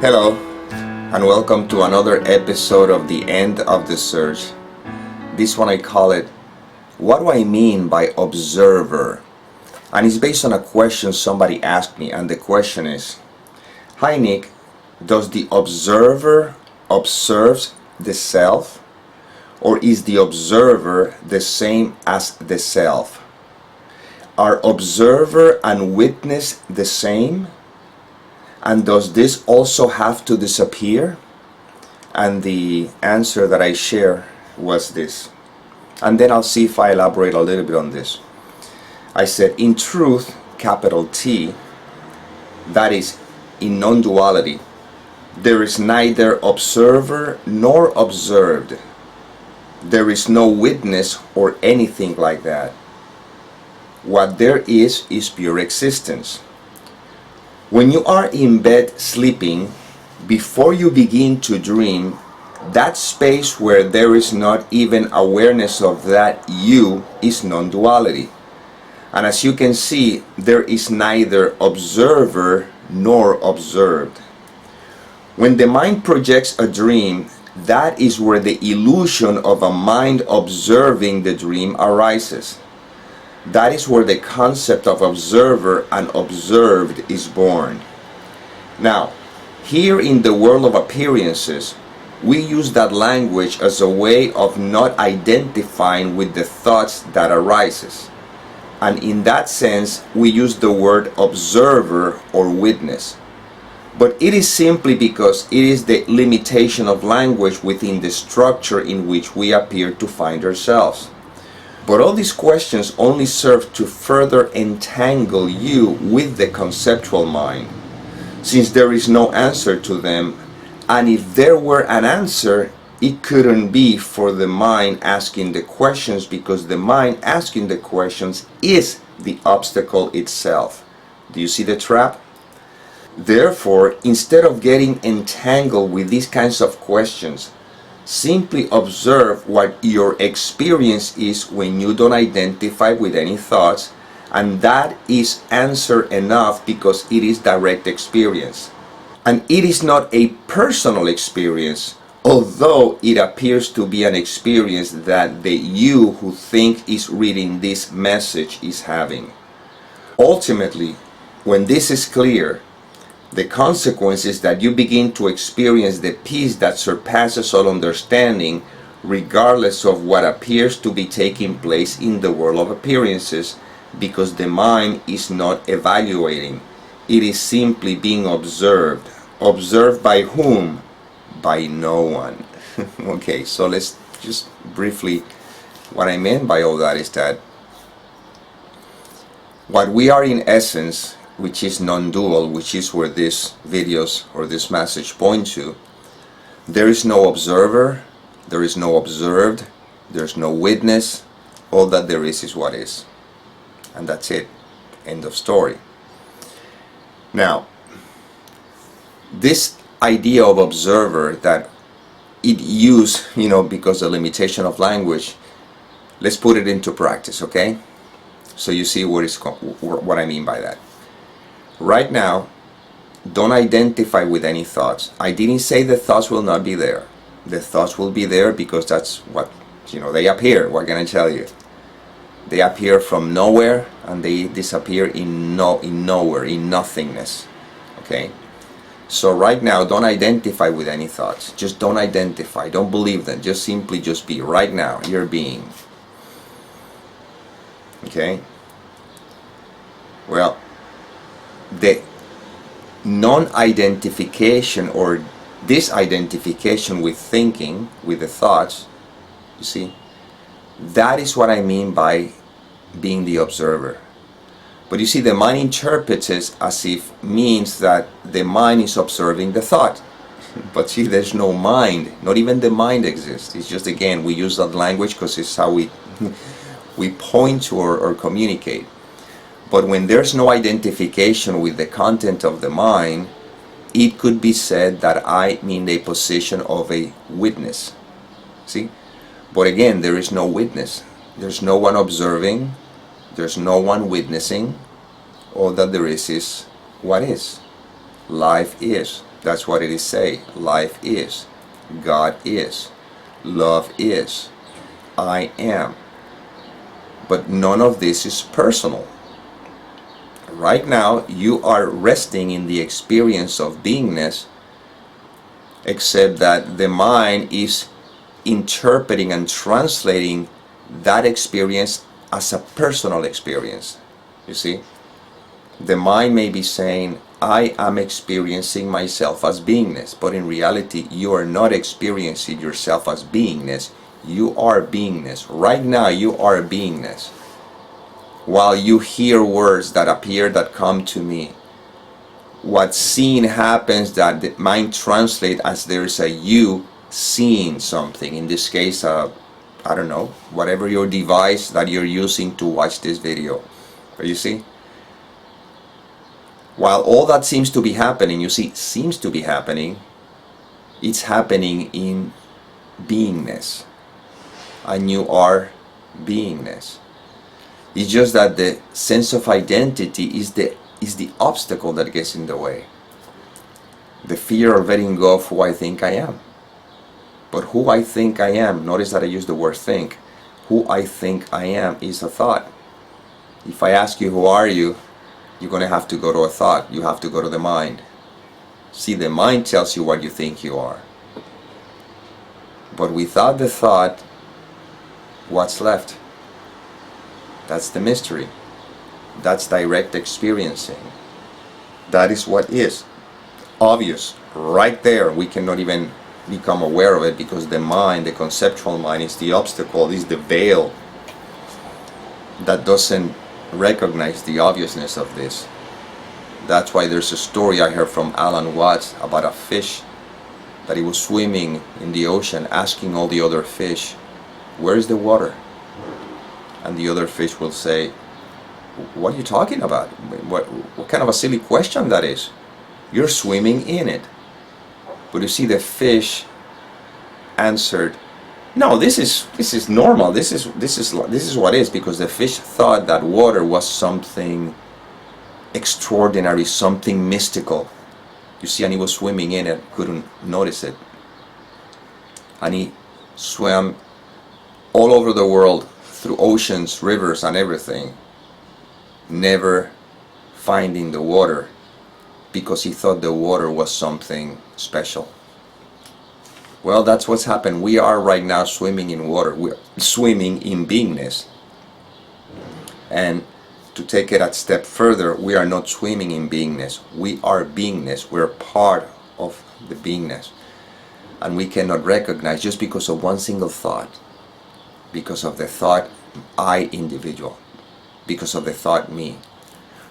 Hello, and welcome to another episode of The End of the Search. This one I call it, What do I mean by observer? And it's based on a question somebody asked me, and the question is, Hi Nick, does the observer observe the self, or is the observer the same as the self? Are observer and witness the same? And does this also have to disappear? And the answer that I share was this. And then I'll see if I elaborate a little bit on this. I said, in truth, capital T, that is, in non-duality, there is neither observer nor observed. There is no witness or anything like that. What there is pure existence. When you are in bed sleeping, before you begin to dream, that space where there is not even awareness of that you is non-duality. And as you can see, there is neither observer nor observed. When the mind projects a dream, that is where the illusion of a mind observing the dream arises. That is where the concept of observer and observed is born. Now, here in the world of appearances, we use that language as a way of not identifying with the thoughts that arises. And in that sense, we use the word observer or witness. But it is simply because it is the limitation of language within the structure in which we appear to find ourselves. But all these questions only serve to further entangle you with the conceptual mind, since there is no answer to them, and if there were an answer, it couldn't be for the mind asking the questions, because the mind asking the questions is the obstacle itself. Do you see the trap? Therefore, instead of getting entangled with these kinds of questions, simply observe what your experience is when you don't identify with any thoughts, and that is answer enough, because it is direct experience. And it is not a personal experience, although it appears to be an experience that the you who think is reading this message is having. Ultimately, when this is clear, the consequence is that you begin to experience the peace that surpasses all understanding, regardless of what appears to be taking place in the world of appearances, because the mind is not evaluating. It is simply being observed. Observed by whom? By no one. Okay, so let's just briefly, what I meant by all that is that what we are in essence, which is non-dual, which is where these videos or this message point to, there is no observer, there is no observed, there's no witness. All that there is what is. And that's it. End of story. Now, this idea of observer that it used, because of the limitation of language, let's put it into practice, okay? So you see what I mean by that. Right now, don't identify with any thoughts. I didn't say the thoughts will not be there. The thoughts will be there because that's what, they appear. What can I tell you? They appear from nowhere and they disappear in nowhere, in nothingness. Okay? So right now, don't identify with any thoughts. Just don't identify. Don't believe them. Just simply just be. Right now, you're being. Okay? Well, the non-identification or disidentification with thinking, with the thoughts, you see, that is what I mean by being the observer. But you see, the mind interprets it as if means that the mind is observing the thought. But see, there's no mind. Not even the mind exists. It's just, again, we use that language because it's how we point to or communicate. But when there's no identification with the content of the mind, it could be said that I'm in the position of a witness. See? But again, there is no witness. There's no one observing. There's no one witnessing. All that there is what is. Life is. That's what it is saying. Life is. God is. Love is. I am. But none of this is personal. Right now, you are resting in the experience of beingness, except that the mind is interpreting and translating that experience as a personal experience. You see? The mind may be saying, I am experiencing myself as beingness, but in reality, you are not experiencing yourself as beingness. You are beingness. Right now, you are beingness. While you hear words that appear, that come to me, what seeing happens that the mind translates as there's a you seeing something. In this case, I don't know, whatever your device that you're using to watch this video. You see? While all that seems to be happening, you see, seems to be happening, it's happening in beingness. And you are beingness. It's just that the sense of identity is the obstacle that gets in the way. The fear of letting go of who I think I am. But who I think I am, notice that I use the word think. Who I think I am is a thought. If I ask you who are you, you're going to have to go to a thought. You have to go to the mind. See, the mind tells you what you think you are. But without the thought, what's left? That's the mystery. That's direct experiencing. That is what is obvious right there. We cannot even become aware of it because the mind, the conceptual mind, is the obstacle, is the veil that doesn't recognize the obviousness of this. That's why there's a story I heard from Alan Watts about a fish that he was swimming in the ocean asking all the other fish, where is the water? And the other fish will say, what are you talking about? What kind of a silly question that is? You're swimming in it. But you see, the fish answered, no, this is normal. This is what is, because the fish thought that water was something extraordinary, something mystical. You see, and he was swimming in it, couldn't notice it. And he swam all over the world, through oceans, rivers, and everything, never finding the water, because he thought the water was something special. Well, that's what's happened. We are right now swimming in water. We're swimming in beingness. And to take it a step further, we are not swimming in beingness. We are beingness. We're part of the beingness. And we cannot recognize just because of one single thought, because of the thought I individual, because of the thought me,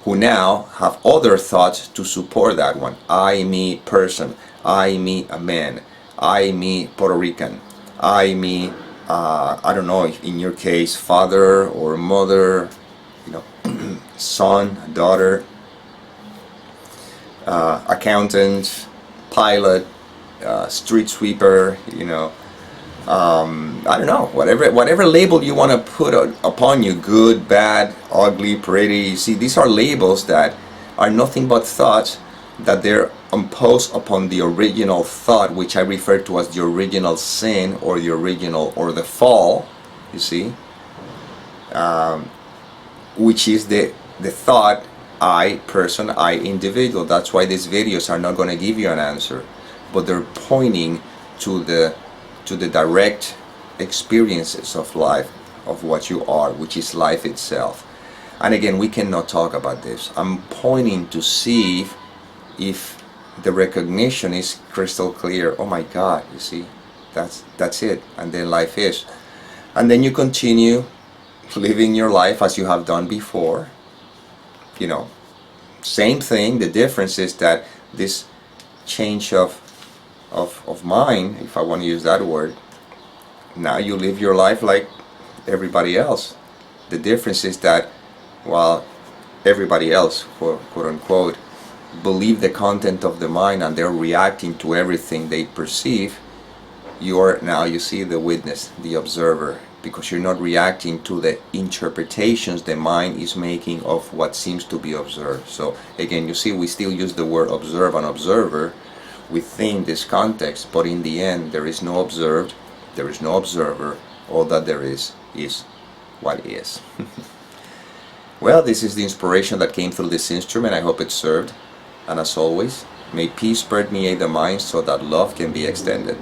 who now have other thoughts to support that one. I, me, person. I, me, a man. I, me, Puerto Rican. I, me, I don't know, in your case, father or mother, son, daughter, accountant, pilot, street sweeper, I don't know, whatever label you want to put upon you, good, bad, ugly, pretty. See, these are labels that are nothing but thoughts that they're imposed upon the original thought, which I refer to as the original sin, or the original, or the fall, you see, which is the thought I, person, I, individual. That's why these videos are not going to give you an answer, but they're pointing to the direct experiences of life, of what you are, which is life itself. And again, we cannot talk about this. I'm pointing to see if the recognition is crystal clear. Oh my God, you see, that's it. And then life is. And then you continue living your life as you have done before. Same thing. The difference is that this change of mind, if I want to use that word, now you live your life like everybody else. The difference is that while everybody else, quote unquote, believe the content of the mind and they're reacting to everything they perceive, you are now, you see, the witness, the observer, because you're not reacting to the interpretations the mind is making of what seems to be observed. So again, you see, we still use the word observe and observer within this context, but in the end there is no observed, there is no observer. All that there is what is. Well, this is the inspiration that came through this instrument. I hope it served, and as always, may peace permeate the mind so that love can be extended.